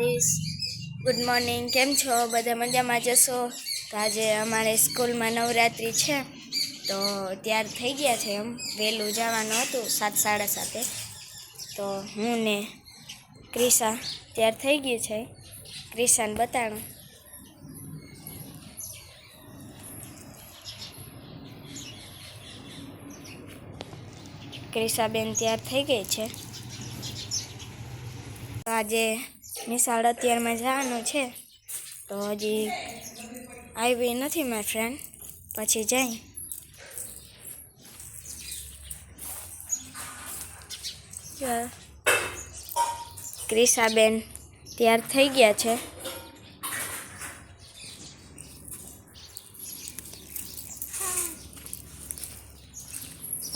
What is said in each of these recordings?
Dwarkadhish. Good morning, કેમ છો? બધા મજામાં જશો? તો આજે અમારે સ્કૂલમાં નવરાત્રિ છે, તો તૈયાર થઈ ગયા છે. એમ વહેલું જવાનું હતું 7, 7:30. તો હું ને ક્રિશા તૈયાર થઈ ગયું છે. ક્રિશાને બતાડું. ક્રિશાબેન તૈયાર થઈ ગઈ છે. આજે નિશાળ અત્યારમાં જવાનું છે, તો હજી આવી નથી મારી ફ્રેન્ડ. પછી જઈ ક્રિશાબેન તૈયાર થઈ ગયા છે.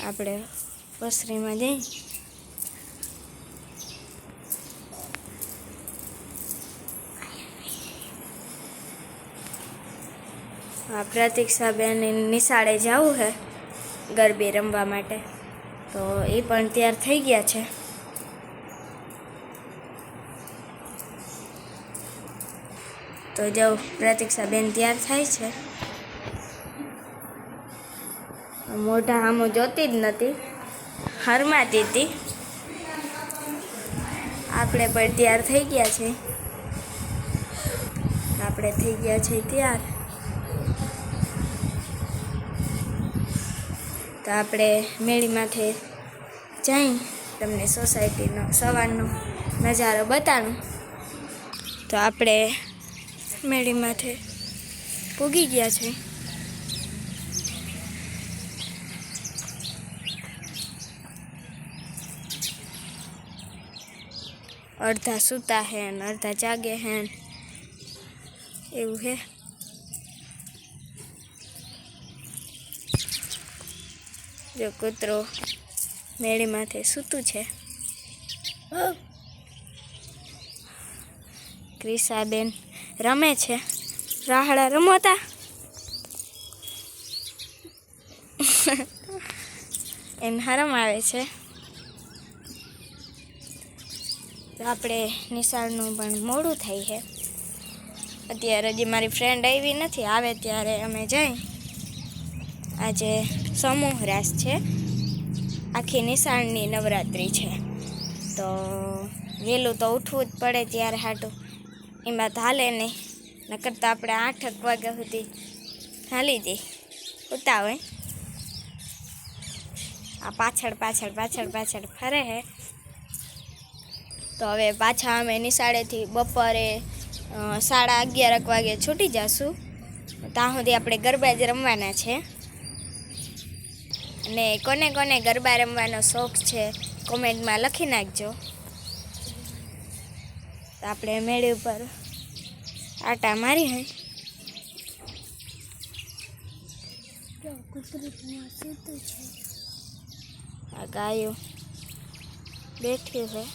આપણે પસરીમાં જઈ પ્રતીક્ષાબેન નિશાળે જવું છે ગરબે રમવા માટે, તો એ પણ તૈયાર થઈ ગયા છે. તો જો પ્રતીક્ષાબેન તૈયાર થાય છે. મોઢા આમ જોતી જ નથી, હરમાતી હતી. આપણે પણ તૈયાર થઈ ગયા છે. આપણે થઈ ગયા છે તૈયાર. તો આપણે મેળીમાંથી જઈ તમને સોસાયટીનો સવારનો નજારો બતાડું. તો આપણે મેળીમાંથી પૂગી ગયા છે. અડધા સૂતા હે ને અડધા જાગે હે, એવું હે. જો કૂતરો મેળી માથે સૂતું છે. ક્રિશાબેન રમે છે. રાહડા રમોતા એને હરમ આવે છે. તો આપણે નિશાળનું પણ મોડું થાય છે. અત્યારે હજી મારી ફ્રેન્ડ આવી નથી, આવે ત્યારે અમે જઈ. આજે સમૂહ રાસ છે, આખી નિશાળની નવરાત્રિ છે, તો વહેલું તો ઉઠવું જ પડે ત્યારે હાટું. એમાં તો હાલે નહીં, નકર તો આપણે 8 વાગ્યા સુધી હાલી જઈ ઉતા હોય. આ પાછળ ફરે છે. તો હવે પાછા અમે નિશાળેથી બપોરે 11:30 વાગે છૂટી જશું. ત્યાં સુધી આપણે ગરબા જ રમવાના છે. અને કોને કોને ગરબા રમવાનો શોખ છે કોમેન્ટમાં લખી નાખજો. તો આપણે મેળી ઉપર આટા મારી હે. આ ગાયો બેઠી છે.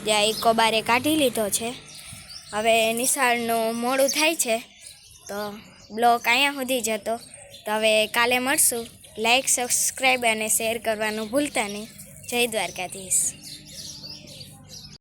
જ્યાં એક કોબારે કાઢી લીધો છે. હવે નિશાળનું મોડું થાય છે, તો બ્લોગ અહીંયા સુધી જ હતો. તો હવે કાલે મળશું. લાઈક, સબસ્ક્રાઈબ અને શેર કરવાનું ભૂલતા નહીં. જય દ્વારકાધીશ.